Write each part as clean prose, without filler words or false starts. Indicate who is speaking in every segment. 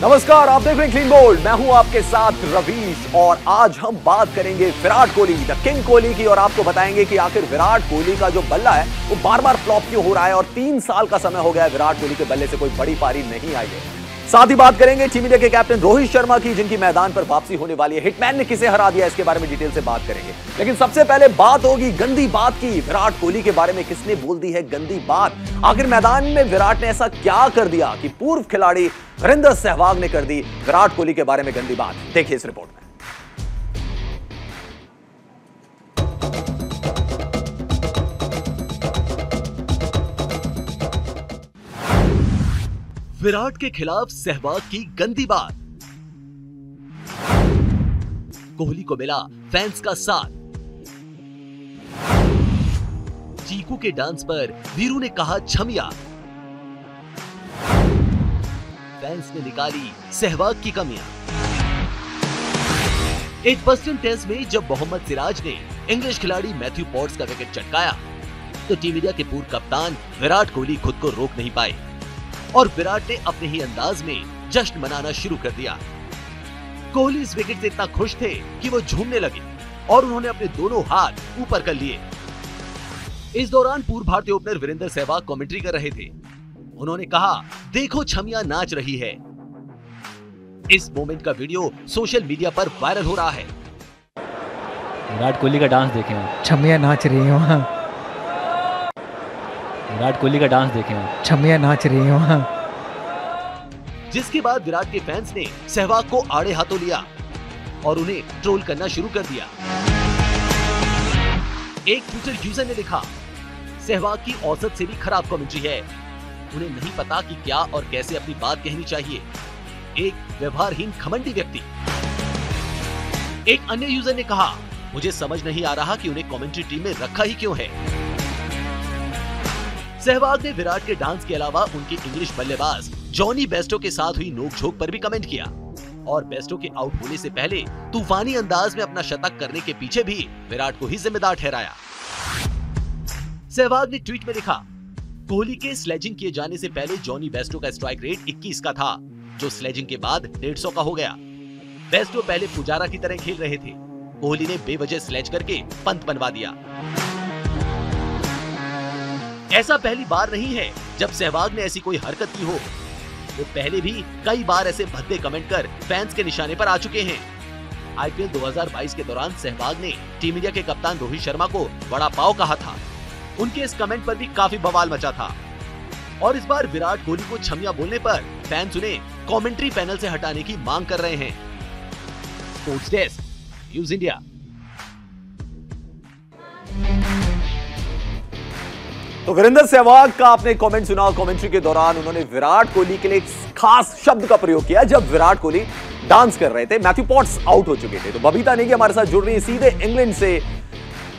Speaker 1: नमस्कार, आप देख रहे हैं क्लीन बोल्ड। मैं हूं आपके साथ रवीश और आज हम बात करेंगे विराट कोहली, द किंग कोहली की, और आपको बताएंगे कि आखिर विराट कोहली का जो बल्ला है वो बार बार फ्लॉप क्यों हो रहा है और 3 साल का समय हो गया है विराट कोहली के बल्ले से कोई बड़ी पारी नहीं आई है। साथ ही बात करेंगे टीम इंडिया के कैप्टन रोहित शर्मा की, जिनकी मैदान पर वापसी होने वाली है। हिटमैन ने किसे हरा दिया, इसके बारे में डिटेल से बात करेंगे। लेकिन सबसे पहले बात होगी गंदी बात की। विराट कोहली के बारे में किसने बोल दी है गंदी बात? आखिर मैदान में विराट ने ऐसा क्या कर दिया कि पूर्व खिलाड़ी वीरेंद्र सहवाग ने कर दी विराट कोहली के बारे में गंदी बात? देखिए इस रिपोर्ट में।
Speaker 2: विराट के खिलाफ सहवाग की गंदी बात। कोहली को मिला फैंस का साथ। चीकू के डांस पर वीरू ने कहा छमिया। फैंस ने निकाली सहवाग की कमियां। एक वेस्टर्न टेस्ट में जब मोहम्मद सिराज ने इंग्लिश खिलाड़ी मैथ्यू पॉट्स का विकेट चटकाया तो टीम इंडिया के पूर्व कप्तान विराट कोहली खुद को रोक नहीं पाए और विराट ने अपने ही अंदाज में जश्न मनाना शुरू कर दिया। कोहली इस विकेट से इतना खुश थे कि वो झूमने लगे और उन्होंने अपने दोनों हाथ ऊपर कर लिए। इस दौरान पूर्व भारतीय ओपनर वीरेंद्र सहवाग कमेंट्री कर रहे थे। उन्होंने कहा, देखो छमिया नाच रही है। इस मोमेंट का वीडियो सोशल मीडिया पर वायरल हो रहा है।
Speaker 3: विराट कोहली का डांस देखें,
Speaker 4: छमिया नाच रही है वहाँ।
Speaker 3: विराट कोहली का डांस देखें,
Speaker 4: छमिया नाच रही है वहाँ।
Speaker 2: जिसके बाद विराट के फैंस ने सहवाग को आड़े हाथों लिया और उन्हें ट्रोल करना शुरू कर दिया। एक ट्विटर यूजर ने लिखा, सहवाग की औसत से भी खराब कमेंट्री है। उन्हें नहीं पता कि क्या और कैसे अपनी बात कहनी चाहिए। एक व्यवहारहीन घमंडी व्यक्ति। एक अन्य यूजर ने कहा, मुझे समझ नहीं आ रहा कि उन्हें कमेंट्री टीम में रखा ही क्यों है। सहवाग ने विराट के डांस के अलावा उनके इंग्लिश बल्लेबाज जॉनी बेस्टो के साथ हुई नोकझोंक पर भी कमेंट किया और बेस्टो के आउट होने से पहले तूफानी अंदाज में अपना शतक करने के पीछे भी विराट को ही जिम्मेदार ठहराया। सहवाग ने ट्वीट में लिखा, कोहली के स्लेजिंग किए जाने से पहले जॉनी बेस्टो का स्ट्राइक रेट 21 का था, जो स्लेजिंग के बाद 150 का हो गया। बेस्टो पहले पुजारा की तरह खेल रहे थे। कोहली ने बेवजह स्लेज करके पंत बनवा दिया। ऐसा पहली बार नहीं है जब सहवाग ने ऐसी कोई हरकत की हो। वो पहले भी कई बार ऐसे भद्दे कमेंट कर फैंस के निशाने पर आ चुके हैं। आईपीएल 2022 के दौरान सहवाग ने टीम इंडिया के कप्तान रोहित शर्मा को बड़ा पाव कहा था। उनके इस कमेंट पर भी काफी बवाल मचा था और इस बार विराट कोहली को छमिया बोलने पर फैंस उन्हें कमेंट्री पैनल से हटाने की मांग कर रहे हैं। Sports desk, news India.
Speaker 1: तो वीरेंद्र सहवाग का आपने कमेंट सुना। कमेंट्री के दौरान उन्होंने विराट कोहली के लिए एक खास शब्द का प्रयोग किया जब विराट कोहली डांस कर रहे थे। मैथ्यू पॉट्स आउट हो चुके थे। तो बबीता नेगी हमारे साथ जुड़ रही है सीधे इंग्लैंड से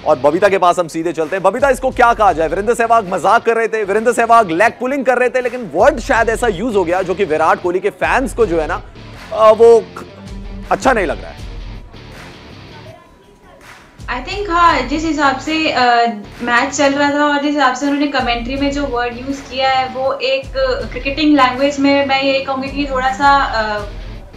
Speaker 1: और बबीता के पास हम सीधे चलते हैं। बबीता, इसको क्या कहा जाए? वीरेंद्र सहवाग मजाक कर रहे थे, वीरेंद्र सहवाग लेग पुलिंग कर रहे थे, लेकिन वर्ड शायद ऐसा यूज हो गया जो कि विराट कोहली के फैंस को जो है ना वो अच्छा नहीं लग रहा है।
Speaker 5: आई थिंक हाँ, जिस हिसाब से मैच चल रहा था और जिस हिसाब से उन्होंने कमेंट्री में जो वर्ड यूज किया है वो एक क्रिकेटिंग लैंग्वेज में मैं ये कहूँगी कि थोड़ा सा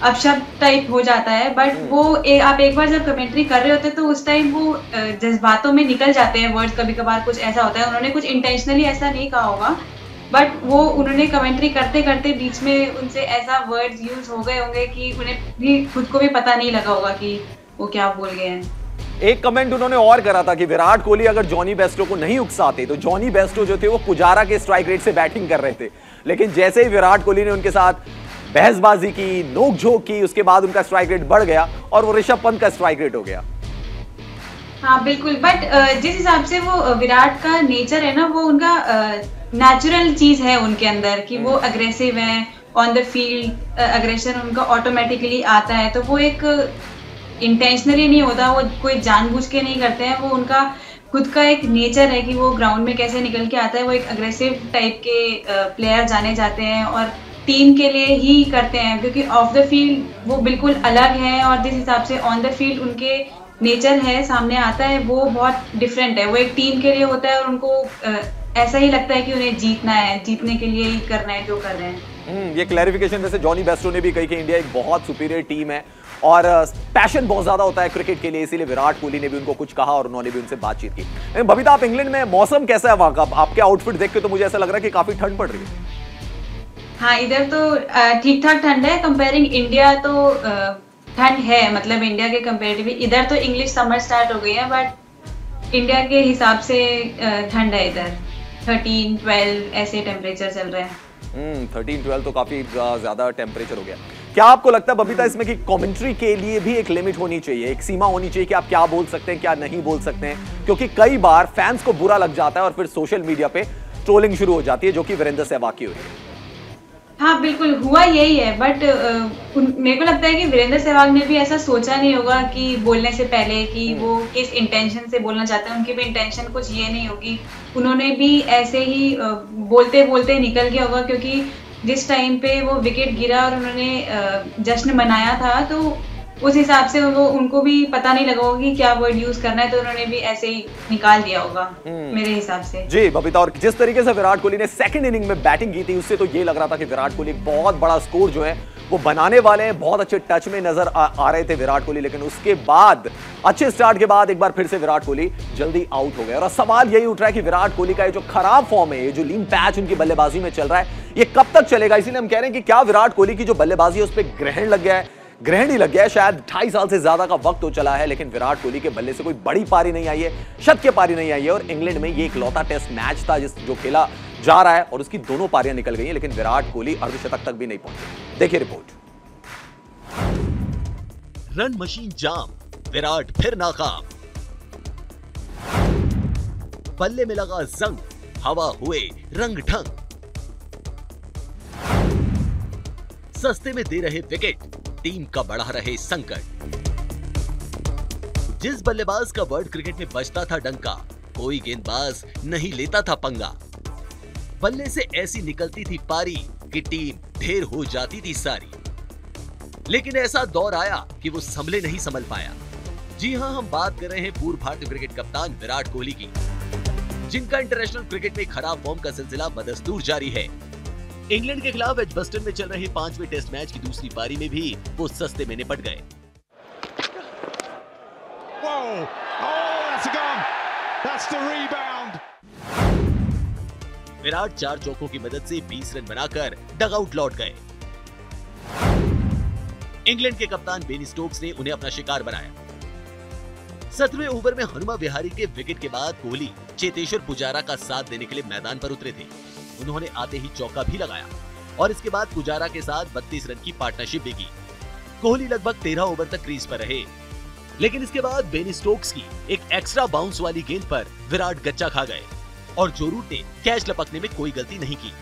Speaker 5: अपशब्द टाइप हो जाता है। बट वो आप एक बार जब कमेंट्री कर रहे होते तो उस टाइम वो जज्बातों में निकल जाते हैं वर्ड्स। कभी कभार कुछ ऐसा होता है, उन्होंने कुछ इंटेंशनली ऐसा नहीं कहा होगा, बट वो उन्होंने कमेंट्री करते करते बीच में उनसे ऐसा वर्ड्स यूज हो गए होंगे कि उन्हें भी खुद को भी पता नहीं लगा होगा कि वो क्या बोल गए हैं।
Speaker 1: एक कमेंट उन्होंने और करा था कि विराट कोहली अगर जॉनी बेस्टो को नहीं उकसाते तो जॉनी बेस्टो जो थे वो पुजारा के स्ट्राइक रेट से बैटिंग कर रहे थे। लेकिन जैसे ही विराट कोहली ने उनके साथ बहसबाजी की, नोकझोंक की, उसके बाद उनका स्ट्राइक रेट बढ़ गया और वो ऋषभ पंत का स्ट्राइक रेट हो गया।
Speaker 5: हाँ बिल्कुल, बट जिस हिसाब से वो विराट का नेचर है ना, वो उनका नेचुरल चीज है उनके अंदर कि वो अग्रेसिव है ऑन द फील्ड। अग्रेशन उनका ऑटोमेटिकली आता है, तो वो एक इंटेंशनली नहीं होता, वो कोई जानबूझ के नहीं करते हैं। वो उनका खुद का एक नेचर है कि वो ग्राउंड में कैसे निकल के आता है। वो एक अग्रेसिव टाइप के प्लेयर जाने जाते हैं और टीम के लिए ही करते हैं, क्योंकि ऑफ द फील्ड वो बिल्कुल अलग है और जिस हिसाब से ऑन द फील्ड उनके नेचर है सामने आता है वो बहुत डिफरेंट है। वो एक टीम के लिए होता है और उनको ऐसा ही लगता है कि उन्हें जीतना है, जीतने के लिए ही करना है जो कर रहे हैं।
Speaker 1: ये क्लैरिफिकेशन वैसे जॉनी बेस्टो ने भी कही कि इंडिया एक बहुत सुपीरियर टीम है और पैशन बहुत ज्यादा होता है क्रिकेट के लिए, इसीलिए विराट कोहली ने भी उनको कुछ कहा और उन्होंने भी उनसे बातचीत की। बबीता, आप इंग्लैंड में, मौसम कैसा है वहां का? आपके आउटफिट देख के तो मुझे ऐसा लग रहा है कि काफी ठंड पड़ रही है।
Speaker 5: हाँ, इधर तो ठीक ठाक ठंड है। कंपेयरिंग इंडिया तो ठंड है, मतलब इंडिया के कंपेरेटिवली इधर तो इंग्लिश समर स्टार्ट हो गई है, बट इंडिया के हिसाब से ठंड है इधर। 13-12 ऐसे टेम्परेचर चल रहे हैं।
Speaker 1: 13-12 तो काफी ज्यादा टेम्परेचर हो गया। क्या आपको लगता है बबीता इसमें कि कमेंट्री के लिए भी एक लिमिट होनी चाहिए, एक सीमा होनी चाहिए कि आप क्या बोल सकते हैं, क्या नहीं बोल सकते हैं? क्योंकि कई बार फैंस को बुरा लग जाता है और फिर सोशल मीडिया पे ट्रोलिंग शुरू हो जाती है, जो कि वीरेंद्र सहवाग की हुई है।
Speaker 5: हाँ बिल्कुल, हुआ यही है, बट मेरे को लगता है कि वीरेंद्र सहवाग ने भी ऐसा सोचा नहीं होगा कि बोलने से पहले कि वो किस इंटेंशन से बोलना चाहते हैं। उनकी भी इंटेंशन कुछ ये नहीं होगी, उन्होंने भी ऐसे ही बोलते बोलते निकल गया होगा, क्योंकि जिस टाइम पे वो विकेट गिरा और उन्होंने जश्न मनाया था, तो उस हिसाब से वो उनको भी पता नहीं लगा होगा कि क्या वर्ड यूज करना है, तो उन्होंने भी ऐसे ही निकाल दिया होगा मेरे हिसाब से।
Speaker 1: जी बबीता, और जिस तरीके से विराट कोहली ने सेकंड इनिंग में बैटिंग की थी, उससे तो ये लग रहा था कि विराट कोहली एक बहुत बड़ा स्कोर जो है वो बनाने वाले हैं। बहुत अच्छे टच में नजर आ रहे थे विराट कोहली, लेकिन उसके बाद अच्छे स्टार्ट के बाद एक बार फिर से विराट कोहली जल्दी आउट हो गए। और सवाल यही उठ रहा है कि विराट कोहली का ये जो खराब फॉर्म है, ये जो लीन पैच उनकी बल्लेबाजी में चल रहा है, ये कब तक चलेगा? इसीलिए हम कह रहे हैं कि क्या विराट कोहली की जो बल्लेबाजी है उस पर ग्रहण लग गया है? ग्रहण ही लग गया है। शायद 2.5 साल से ज्यादा का वक्त हो चला है, लेकिन विराट कोहली के बल्ले से कोई बड़ी पारी नहीं आई है, शतकीय पारी नहीं आई है। और इंग्लैंड में ये इकलौता टेस्ट मैच था जो खेला जा रहा है और उसकी दोनों पारियां निकल गई हैं, लेकिन विराट कोहली अर्धशतक तक भी नहीं पहुंचे। देखिए रिपोर्ट।
Speaker 2: रन मशीन जाम, विराट फिर नाकाम। बल्ले में लगा जंग, हवा हुए रंग ढंग। सस्ते में दे रहे विकेट, टीम का बढ़ा रहे संकट। जिस बल्लेबाज का वर्ल्ड क्रिकेट में बजता था डंका, कोई गेंदबाज नहीं लेता था पंगा। बल्ले से ऐसी निकलती थी पारी कि टीम ढेर हो जाती थी सारी। लेकिन ऐसा दौर आया कि वो संभले नहीं संभल पाया। जी हां, हम बात कर रहे हैं पूर्व भारतीय क्रिकेट कप्तान विराट कोहली की, जिनका इंटरनेशनल क्रिकेट में खराब फॉर्म का सिलसिला बदस्तूर जारी है। इंग्लैंड के खिलाफ एजबस्टन में चल रहे 5वें टेस्ट मैच की दूसरी पारी में भी वो सस्ते में निपट गए। विराट 4 चौकों की मदद से 20 रन बनाकर डगआउट लौट गए। इंग्लैंड के कप्तान बेन स्टोक्स ने उन्हें अपना शिकार बनाया। 17वें ओवर में हनुमा विहारी के विकेट के बाद कोहली चेतेश्वर पुजारा का साथ देने के लिए मैदान पर उतरे थे। उन्होंने आते ही चौका भी लगाया और इसके बाद पुजारा के साथ 32 रन की पार्टनरशिप भी की। कोहली लगभग 13 ओवर तक क्रीज पर रहे, लेकिन इसके बाद बेन स्टोक्स की एक एक्स्ट्रा बाउंस वाली गेंद पर विराट गच्चा खा गए और जो रूट ने कैच लपकने में कोई गलती नहीं की।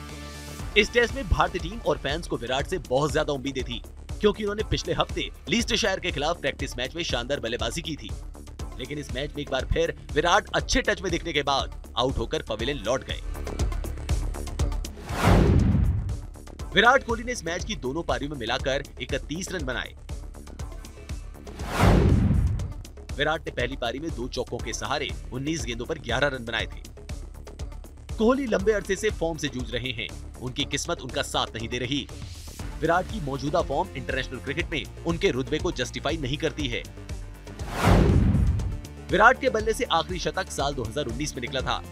Speaker 2: इस टेस्ट में भारतीय टीम और फैंस को विराट से बहुत ज्यादा उम्मीदें थी, क्योंकि उन्होंने पिछले हफ्ते लीस्टरशायर के खिलाफ प्रैक्टिस मैच में शानदार बल्लेबाजी की थी। लेकिन इस मैच में एक बार फिर विराट अच्छे टच में दिखने के बाद आउट होकर पवेलियन लौट गए। विराट कोहली ने इस मैच की दोनों पारियों में मिलाकर 31 रन बनाए। विराट ने पहली पारी में 2 चौकों के सहारे 19 गेंदों पर 11 रन बनाए थे। कोहली लंबे अरसे से फॉर्म से जूझ रहे हैं, उनकी किस्मत उनका साथ नहीं दे रही। विराट की मौजूदा फॉर्म इंटरनेशनल क्रिकेट में उनके रुतबे को जस्टिफाई नहीं करती है। विराट के बल्ले से आखिरी शतक साल 2019 में निकला था,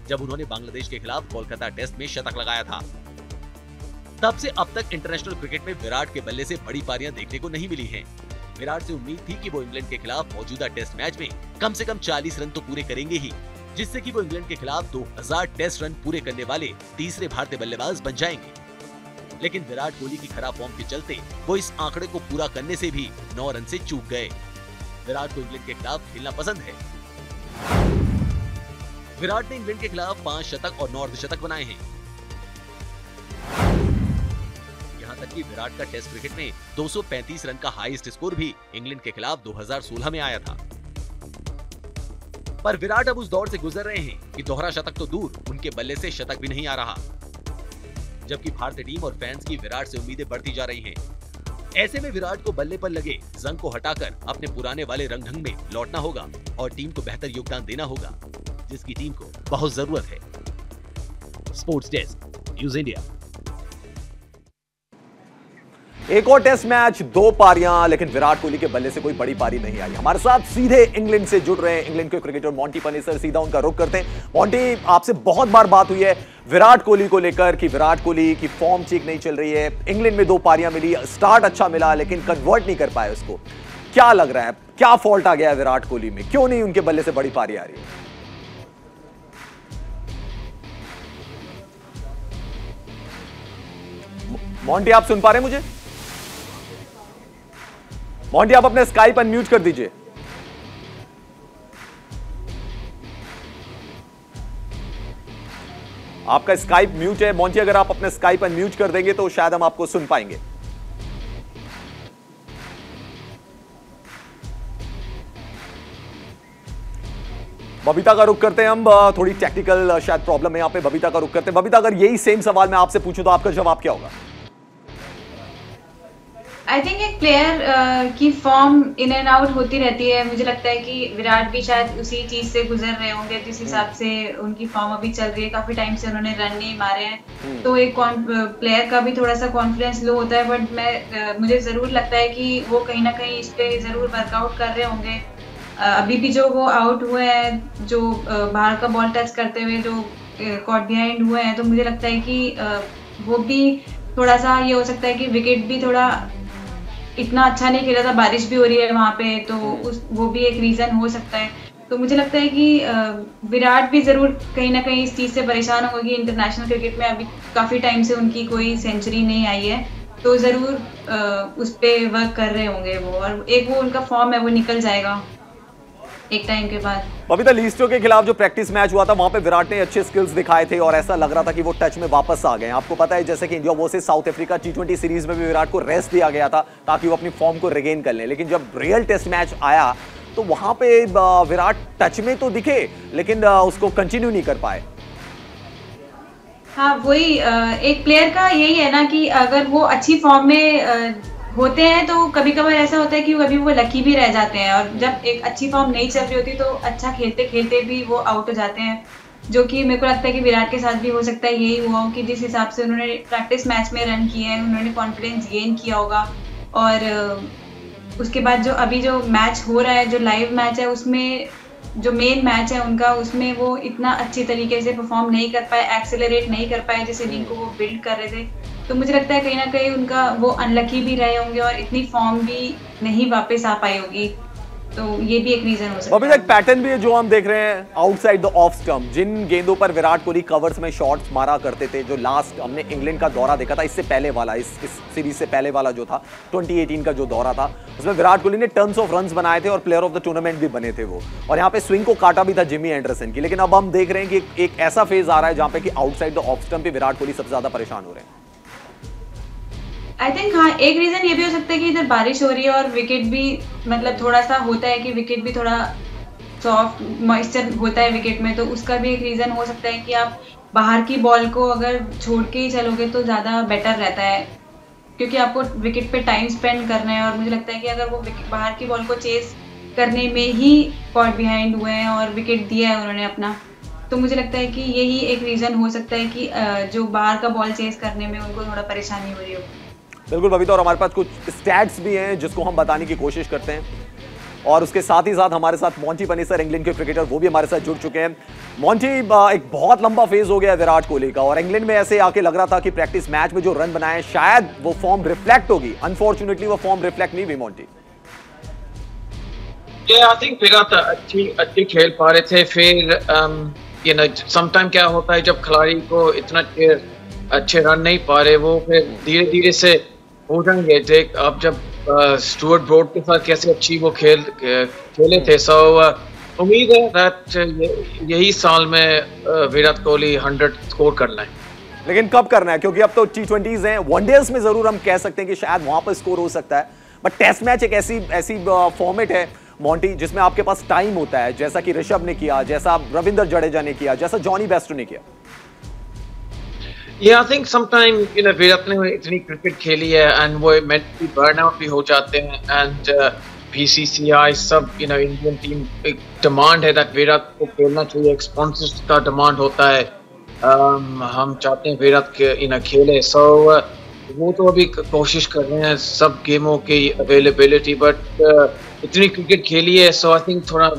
Speaker 2: जब उन्होंने बांग्लादेश के खिलाफ कोलकाता टेस्ट में शतक लगाया था। तब से अब तक इंटरनेशनल क्रिकेट में विराट के बल्ले से बड़ी पारियां देखने को नहीं मिली हैं। विराट से उम्मीद थी कि वो इंग्लैंड के खिलाफ मौजूदा टेस्ट मैच में कम से कम 40 रन तो पूरे करेंगे ही, जिससे कि वो इंग्लैंड के खिलाफ 2000 टेस्ट रन पूरे करने वाले तीसरे भारतीय बल्लेबाज बन जाएंगे। लेकिन विराट कोहली की खराब फॉर्म के चलते वो इस आंकड़े को पूरा करने से भी 9 रन से चूक गए। विराट को इंग्लैंड के खिलाफ खेलना पसंद है। विराट ने इंग्लैंड के खिलाफ 5 शतक और 9 अर्धशतक बनाए हैं। यहां तक कि विराट का टेस्ट क्रिकेट में 235 रन का हाईएस्ट स्कोर भी इंग्लैंड के खिलाफ 2016 में आया था। पर विराट अब उस दौर से गुजर रहे हैं कि दोहरा शतक तो दूर, उनके बल्ले से शतक भी नहीं आ रहा। जबकि भारतीय टीम और फैंस की विराट से उम्मीदें बढ़ती जा रही हैं। ऐसे में विराट को बल्ले पर लगे जंग को हटाकर अपने पुराने वाले रंग ढंग में लौटना होगा और टीम को बेहतर योगदान देना होगा, जिसकी टीम को बहुत जरूरत है। Sports desk, news India.
Speaker 1: एक और टेस्ट मैच, 2 पारियां, लेकिन विराट कोहली के बल्ले से कोई बड़ी पारी नहीं आई। हमारे साथ सीधे इंग्लैंड से जुड़ रहे हैं इंग्लैंड के क्रिकेटर मोंटी पनेसर, सीधा उनका रुख करते हैं। मोंटी, आपसे बहुत बार बात हुई है विराट कोहली को लेकर कि विराट कोहली की फॉर्म ठीक नहीं चल रही है। इंग्लैंड में 2 पारियां मिली, स्टार्ट अच्छा मिला, लेकिन कन्वर्ट नहीं कर पाए उसको। क्या लग रहा है, क्या फॉल्ट आ गया है विराट कोहली में? क्यों नहीं उनके बल्ले से बड़ी पारी आ रही है? मोंटी, आप सुन पा रहे हैं मुझे? मोंटी, आप अपने स्काइप अनम्यूट कर दीजिए। आपका स्काइप म्यूट है मोंटी, अगर आप अपने स्काइप अनम्यूट कर देंगे तो शायद हम आपको सुन पाएंगे। बबीता का रुख करते हैं हम, थोड़ी टेक्निकल शायद प्रॉब्लम है यहाँ पे। बबीता का रुख करते हैं। बबीता, अगर यही सेम सवाल मैं आपसे पूछूं तो आपका जवाब क्या होगा?
Speaker 5: आई थिंक एक प्लेयर की फॉर्म इन एंड आउट होती रहती है। मुझे लगता है कि विराट भी शायद उसी चीज से गुजर रहे होंगे, जिस हिसाब से उनकी फॉर्म अभी चल रही है। काफी टाइम से उन्होंने रन नहीं मारे हैं, तो एक प्लेयर का भी थोड़ा सा कॉन्फिडेंस लो होता है। बट मुझे जरूर लगता है कि वो कहीं ना कहीं इस पे जरूर वर्कआउट कर रहे होंगे। अभी भी जो वो आउट हुए हैं, जो बाहर का बॉल टच करते हुए जो कॉट बिहाइंड हुए हैं, तो मुझे लगता है कि वो भी थोड़ा सा ये हो सकता है कि विकेट भी थोड़ा इतना अच्छा नहीं खेला था, बारिश भी हो रही है वहां पे, तो वो भी एक रीजन हो सकता है। तो मुझे लगता है कि विराट भी जरूर कहीं ना कहीं इस चीज से परेशान होंगे कि इंटरनेशनल क्रिकेट में अभी काफी टाइम से उनकी कोई सेंचुरी नहीं आई है, तो जरूर उस पे वर्क कर रहे होंगे वो। और एक वो उनका फॉर्म है वो निकल जाएगा एक टाइम के बाद।
Speaker 1: बबीता, लीस्टो के खिलाफ जो प्रैक्टिस मैच हुआ था वहां पे विराट ने अच्छे स्किल्स दिखाए थे और ऐसा लग रहा था कि वो टच में वापस आ गए। आपको पता है जैसे कि India versus south Africa T20 series में भी विराट को रेस्ट दिया गया था ताकि वो अपनी फॉर्म को रिगेन कर लें, लेकिन जब रियल टेस्ट मैच आया तो वहां पे विराट टच में तो दिखे लेकिन उसको कंटिन्यू नहीं कर पाए।
Speaker 5: हाँ, वही एक प्लेयर का यही है ना कि अगर वो अच्छी फॉर्म में होते हैं तो कभी कभार ऐसा होता है कि कभी वो लकी भी रह जाते हैं, और जब एक अच्छी फॉर्म नहीं चल रही होती तो अच्छा खेलते खेलते भी वो आउट हो जाते हैं, जो कि मेरे को लगता है कि विराट के साथ भी हो सकता है यही हुआ हो कि जिस हिसाब से उन्होंने प्रैक्टिस मैच में रन किए हैं, उन्होंने कॉन्फिडेंस गेन किया होगा। और उसके बाद जो अभी जो मैच हो रहा है, जो लाइव मैच है, उसमें जो मेन मैच है उनका, उसमें वो इतना अच्छी तरीके से परफॉर्म नहीं कर पाए, एक्सेलरेट नहीं कर पाए जिस इनिंग को वो बिल्ड कर रहे थे। तो मुझे लगता है कहीं ना कहीं उनका वो अनलकी भी रहे होंगे और इतनी फॉर्म भी नहीं वापस आ पाई होगी, तो ये भी एक रीजन हो सकता है।
Speaker 1: एक पैटर्न भी है जो हम देख रहे हैं आउटसाइड द ऑफ स्टंप, जिन गेंदों पर विराट कोहली कवर्स में शॉट्स मारा करते थे, जो लास्ट हमने इंग्लैंड का दौरा देखा था, इससे पहले वाला, इस सीरीज से पहले वाला जो था 2018 का जो दौरा था, उसमें विराट कोहली ने टन्स ऑफ रन्स बनाए थे और प्लेयर ऑफ द टूर्नामेंट भी बने थे वो, और यहाँ पे स्विंग को काटा भी था जिमी एंडरसन की। लेकिन अब हम देख रहे हैं कि एक ऐसा फेज आ रहा है जहां पे कि आउटसाइड द ऑफ स्टंप पे विराट कोहली सबसे ज्यादा परेशान हो रहे हैं।
Speaker 5: आई थिंक हाँ, एक रीजन ये भी हो सकता है कि इधर बारिश हो रही है और विकेट भी मतलब थोड़ा सा होता है कि विकेट भी थोड़ा सॉफ्ट मॉइस्चर होता है विकेट में, तो उसका भी एक रीजन हो सकता है कि आप बाहर की बॉल को अगर छोड़ के ही चलोगे तो ज़्यादा बेटर रहता है, क्योंकि आपको विकेट पे टाइम स्पेंड करना है। और मुझे लगता है कि अगर वो बाहर की बॉल को चेस करने में ही कॉट बिहाइंड हुए हैं और विकेट दिया है उन्होंने अपना, तो मुझे लगता है कि यही एक रीज़न हो सकता है कि जो बाहर का बॉल चेस करने में उनको थोड़ा परेशानी हो रही हो।
Speaker 1: बिल्कुल बबीता, और हमारे पास कुछ स्टैट्स भी हैं जिसको हम बताने की कोशिश करते हैं, और उसके साथ ही साथ हमारे साथ मोंटी पनेसर, इंग्लैंड के क्रिकेटर, वो भी हमारे साथ जुड़ चुके हैं। मोंटी, एक बहुत लंबा फेज हो गया विराट कोहली का, और इंग्लैंड में ऐसे आके लग रहा था कि प्रैक्टिस मैच में जो रन बनाए शायद वो फॉर्म रिफ्लेक्ट होगी, अनफॉर्चुनेटली वो फॉर्म रिफ्लेक्ट नहीं हुई। मोंटी,
Speaker 6: आई थिंक विराट अच्छी खेल पा रहे थे। फिर समटाइम क्या होता है जब खिलाड़ी को इतना अच्छे रन नहीं पा रहे, वो फिर धीरे धीरे से हो जाएंगे। देख अब जब स्टुअर्ट ब्रॉड के साथ कैसे अच्छी वो खेले थे, सो उम्मीद है दैट यही साल में विराट कोहली 100 स्कोर करना है।
Speaker 1: लेकिन कब करना है, क्योंकि अब तो T20s हैं, वनडेज में जरूर हम कह सकते हैं कि शायद वहां पर स्कोर हो सकता है, बट टेस्ट मैच एक ऐसी फॉर्मेट है मोंटी जिसमें आपके पास टाइम होता है, जैसा कि ऋषभ ने किया, जैसा रविंद्र जडेजा ने किया, जैसा जॉनी बेस्टो ने किया।
Speaker 6: Yeah, I think sometime Virat ने इतनी क्रिकेट खेली है एंड वो मेंटली बर्नआउट भी हो जाते हैं, एंड BCCI सब इंडियन टीम एक डिमांड है दैट विराट को खेलना चाहिए, एक स्पॉन्सर्स का डिमांड होता है, हम चाहते हैं विराट के खेले। सो वो तो अभी कोशिश कर रहे हैं सब गेमों की अवेलेबिलिटी, बट इतनी क्रिकेट खेली है, सो आई थिंक थोड़ा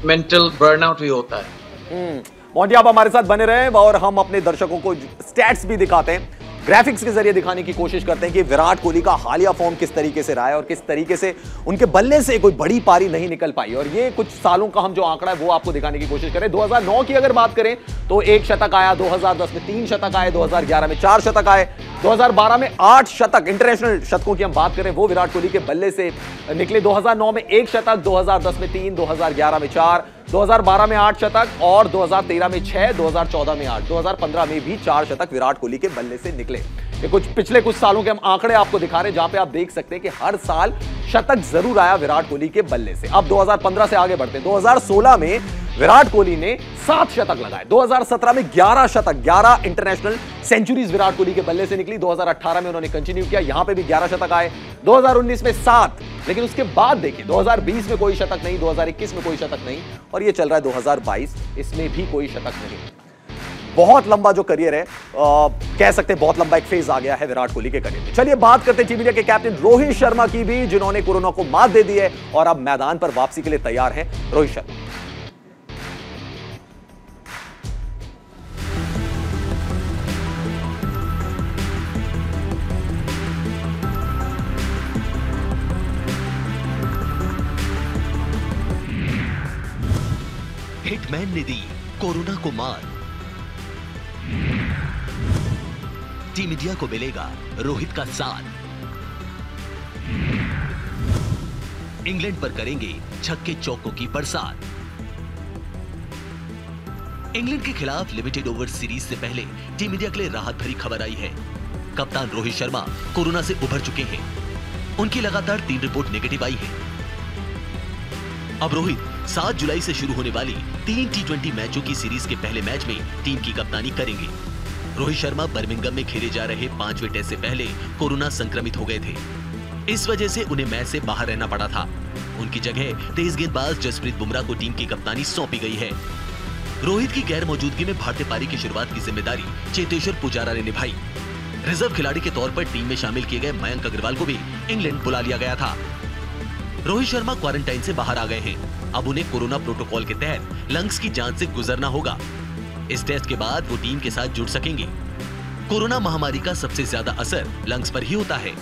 Speaker 6: मेंटल बर्नआउट भी होता है।
Speaker 1: मोंटी आप हमारे साथ बने रहे और हम अपने दर्शकों को स्टैट्स भी दिखाते हैं, ग्राफिक्स के जरिए दिखाने की कोशिश करते हैं कि विराट कोहली का हालिया फॉर्म किस तरीके से रहा है और किस तरीके से उनके बल्ले से कोई बड़ी पारी नहीं निकल पाई। और ये कुछ सालों का हम जो आंकड़ा है वो आपको दिखाने की कोशिश करें। 2009 की अगर बात करें तो 1 शतक आया, 2010 में 3 शतक आए, 2011 में 4 शतक आए, 2012 में 8 शतक, इंटरनेशनल शतकों की हम बात करें वो विराट कोहली के बल्ले से निकले। 2009 में 1 शतक, 2010 में 3, 2011 में 4, 2012 में 8 शतक और 2013 में 6, 2014 में 8, 2015 में भी 4 शतक विराट कोहली के बल्ले से निकले। ये पिछले कुछ सालों के हम आंकड़े आपको दिखा रहे हैं जहां पे आप देख सकते हैं कि हर साल शतक जरूर आया विराट कोहली के बल्ले से। अब 2015 से आगे बढ़ते हैं। 2016 में विराट कोहली ने 7 शतक लगाए, 2017 में 11 शतक, 11 इंटरनेशनल सेंचुरीज विराट कोहली के बल्ले से निकली। 2018 में उन्होंने कंटिन्यू किया, यहां पे भी 11 शतक आए, 2019 में 7, लेकिन उसके बाद देखिए 2020 में कोई शतक नहीं, 2021 में कोई शतक नहीं और ये चल रहा है 2022, इसमें भी कोई शतक नहीं। बहुत लंबा जो करियर है, कह सकते हैं बहुत लंबा एक फेज आ गया है विराट कोहली के करियर में। चलिए बात करते हैं टीम इंडिया के कैप्टन रोहित शर्मा की भी, जिन्होंने कोरोना को मात दे दी है और अब मैदान पर वापसी के लिए तैयार हैं रोहित शर्मा।
Speaker 2: हिटमैन ने दी कोरोना को मात, टीम इंडिया को मिलेगा रोहित का साथ। इंग्लैंड पर करेंगे छक्के चौकों की बरसात। इंग्लैंड के खिलाफ लिमिटेड ओवर सीरीज से पहले टीम इंडिया के लिए राहत भरी खबर आई है। कप्तान रोहित शर्मा कोरोना से उभर चुके हैं, उनकी लगातार 3 रिपोर्ट नेगेटिव आई है। अब रोहित 7 जुलाई से शुरू होने वाली 3 T20 मैचों की सीरीज के पहले मैच में टीम की कप्तानी करेंगे। रोहित शर्मा बर्मिंघम में खेले जा रहे 5वें टेस्ट से पहले कोरोना संक्रमित हो गए थे, इस वजह से उन्हें मैच से बाहर रहना पड़ा था। उनकी जगह तेज गेंदबाज जसप्रीत बुमराह को टीम की कप्तानी सौंपी गई है। रोहित की गैर मौजूदगी में भारतीय पारी की शुरुआत की जिम्मेदारी चेतेश्वर पुजारा ने निभाई। रिजर्व खिलाड़ी के तौर पर टीम में शामिल किए गए मयंक अग्रवाल को भी इंग्लैंड बुला लिया गया था। रोहित शर्मा क्वारंटाइन से बाहर आ गए हैं, अब उन्हें कोरोना प्रोटोकॉल के तहत लंग्स की जांच से गुजरना होगा। इस टेस्ट के बाद वो टीम के साथ जुड़ सकेंगे। कोरोना महामारी का सबसे ज्यादा असर लंग्स पर ही होता है।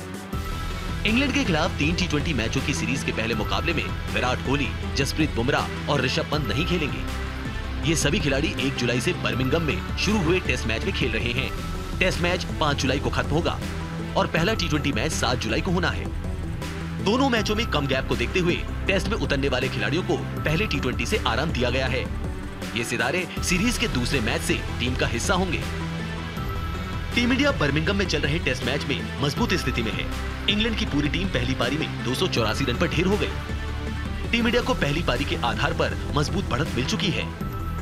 Speaker 2: इंग्लैंड के खिलाफ 3 T20 मैचों की सीरीज के पहले मुकाबले में विराट कोहली, जसप्रीत बुमराह और ऋषभ पंत नहीं खेलेंगे। ये सभी खिलाड़ी 1 जुलाई से बर्मिंघम में शुरू हुए टेस्ट मैच में खेल रहे हैं। टेस्ट मैच 5 जुलाई को खत्म होगा और पहला T20 मैच 7 जुलाई को होना है। दोनों मैचों में कम गैप को देखते हुए टेस्ट में उतरने वाले खिलाड़ियों को पहले T20 से आराम दिया गया है। ये सितारे सीरीज के दूसरे मैच से टीम का हिस्सा होंगे। टीम इंडिया बर्मिंघम में चल रहे टेस्ट मैच में मजबूत स्थिति में है। इंग्लैंड की पूरी टीम पहली पारी में 284 रन पर ढेर हो गई। टीम इंडिया को पहली पारी के आधार पर मजबूत बढ़त मिल चुकी है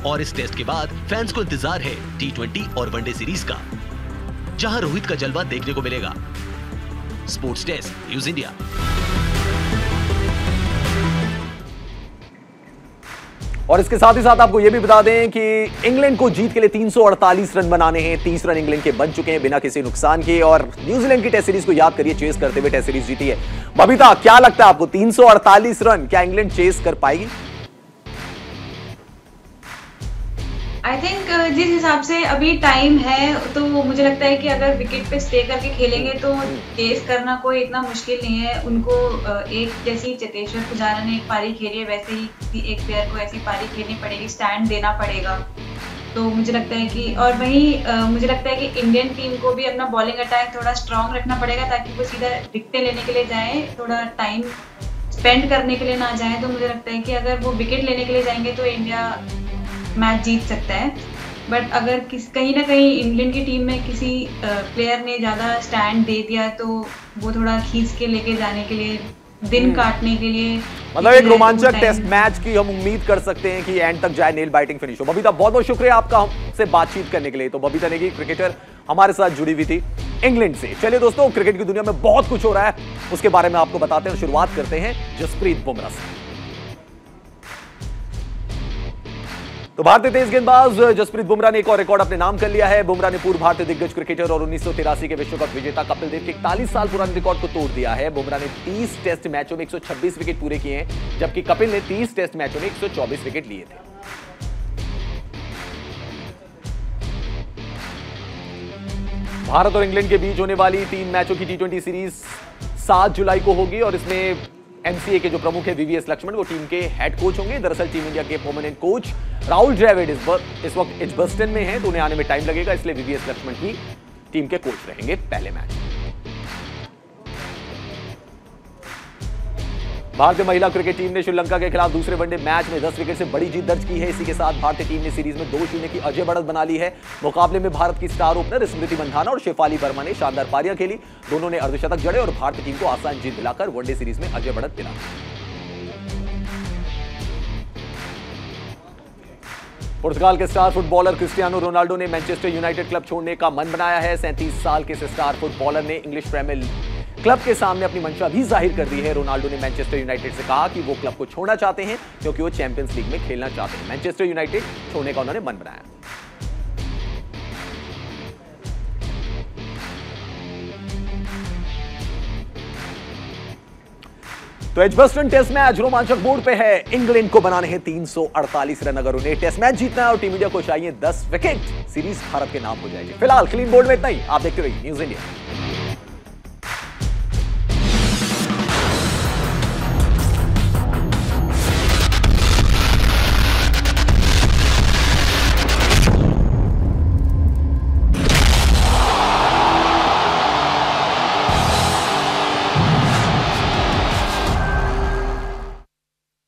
Speaker 2: और इस टेस्ट के बाद फैंस को इंतजार है T20 और वनडे सीरीज का, जहां रोहित का जलवा देखने को मिलेगा। Sports desk, news India.
Speaker 1: और इसके साथ ही साथ आपको यह भी बता दें कि इंग्लैंड को जीत के लिए 348 रन बनाने हैं। 30 रन इंग्लैंड के बन चुके हैं बिना किसी नुकसान के और न्यूजीलैंड की टेस्ट सीरीज को याद करिए, चेस करते हुए टेस्ट सीरीज जीती है। बबीता, क्या लगता है आपको 348 रन क्या इंग्लैंड चेस कर पाएगी?
Speaker 5: आई थिंक जिस हिसाब से अभी टाइम है तो मुझे लगता है कि अगर विकेट पे स्टे करके खेलेंगे तो चेस करना कोई इतना मुश्किल नहीं है। उनको एक जैसी चेतेश्वर पुजारा ने एक पारी खेली है वैसे ही किसी एक प्लेयर को ऐसी पारी खेलनी पड़ेगी, स्टैंड देना पड़ेगा। तो मुझे लगता है कि और वहीं मुझे लगता है कि इंडियन टीम को भी अपना बॉलिंग अटैक थोड़ा स्ट्रांग रखना पड़ेगा ताकि वो सीधा विकेटें लेने के लिए जाए, थोड़ा टाइम स्पेंड करने के लिए ना जाए। तो मुझे लगता है कि अगर वो विकेट लेने के लिए जाएंगे तो इंडिया मैच जीत सकता है। बट अगर कहीं ना कहीं इंग्लैंड की टीम में किसी प्लेयर ने ज़्यादा स्टैंड दे दिया तो वो थोड़ा खींच के लेके जाने के लिए, दिन काटने के लिए,
Speaker 1: मतलब एक रोमांचक टेस्ट मैच की हम उम्मीद कर सकते हैं कि एंड तक जाए, नेल बाइटिंग फिनिश हो। बबीता, बहुत बहुत शुक्रिया आपका हमसे बातचीत करने के लिए। तो बबीता नेगी क्रिकेटर हमारे साथ जुड़ी हुई थी इंग्लैंड से। चलिए दोस्तों, क्रिकेट की दुनिया में बहुत कुछ हो रहा है, उसके बारे में आपको बताते हैं। शुरुआत करते हैं जसप्रीत बुमराह से। तो भारतीय तेज गेंदबाज जसप्रीत बुमराह ने एक और रिकॉर्ड अपने नाम कर लिया है। बुमराह ने पूर्व भारतीय दिग्गज क्रिकेटर और 1983 के विश्व कप विजेता कपिल देव के 41 साल पुराने रिकॉर्ड को तोड़ दिया है। बुमराह ने 30 टेस्ट मैचों में 126 विकेट पूरे किए हैं, जबकि कपिल ने 30 टेस्ट मैचों में 124 विकेट लिए थे। भारत और इंग्लैंड के बीच होने वाली 3 मैचों की टी20 सीरीज 7 जुलाई को होगी और इसमें एमसीए के जो प्रमुख है वीवीएस लक्ष्मण वो टीम के हेड कोच होंगे। दरअसल टीम इंडिया के परमानेंट कोच राहुल द्रविड़ इस वक्त एजबस्टन में हैं, तो उन्हें आने में टाइम लगेगा, इसलिए वीवीएस लक्ष्मण ही टीम के कोच रहेंगे पहले मैच। भारतीय महिला क्रिकेट टीम ने श्रीलंका के खिलाफ दूसरे वनडे मैच में 10 विकेट से बड़ी जीत दर्ज की है। इसी के साथ भारतीय टीम ने सीरीज में 2-0 की अजय बढ़त बना ली है। मुकाबले में भारत की स्टार ओपनर स्मृति मंधाना और शेफाली वर्मा ने शानदार पारियां खेली। दोनों ने अर्धशतक जड़े और भारतीय टीम को आसान जीत दिलाकर वनडे सीरीज में अजय बढ़त दिला। पुर्तगाल के स्टार फुटबॉलर क्रिस्टियानो रोनाल्डो ने मैनचेस्टर यूनाइटेड क्लब छोड़ने का मन बनाया है। 37 साल के स्टार फुटबॉलर ने इंग्लिश प्रीमियर क्लब के सामने अपनी मंशा भी जाहिर कर दी है। रोनाल्डो ने मैनचेस्टर यूनाइटेड से कहा कि वो क्लब को छोड़ना चाहते हैं क्योंकि वो चैंपियंस लीग में खेलना चाहते हैं। मैनचेस्टर यूनाइटेड छोड़ने का उन्होंने मन बनाया। तो एजबस्टन टेस्ट मैच रोमांचक मोड़ पे है। इंग्लैंड को बनाने हैं 348 रन। अगर उन्हें टेस्ट मैच जीतना है और टीम इंडिया को चाहिए 10 विकेट, सीरीज भारत के नाम हो जाएगी। फिलहाल क्लीन बोर्ड में इतना ही। आप देखते रहिए न्यूज़ इंडिया।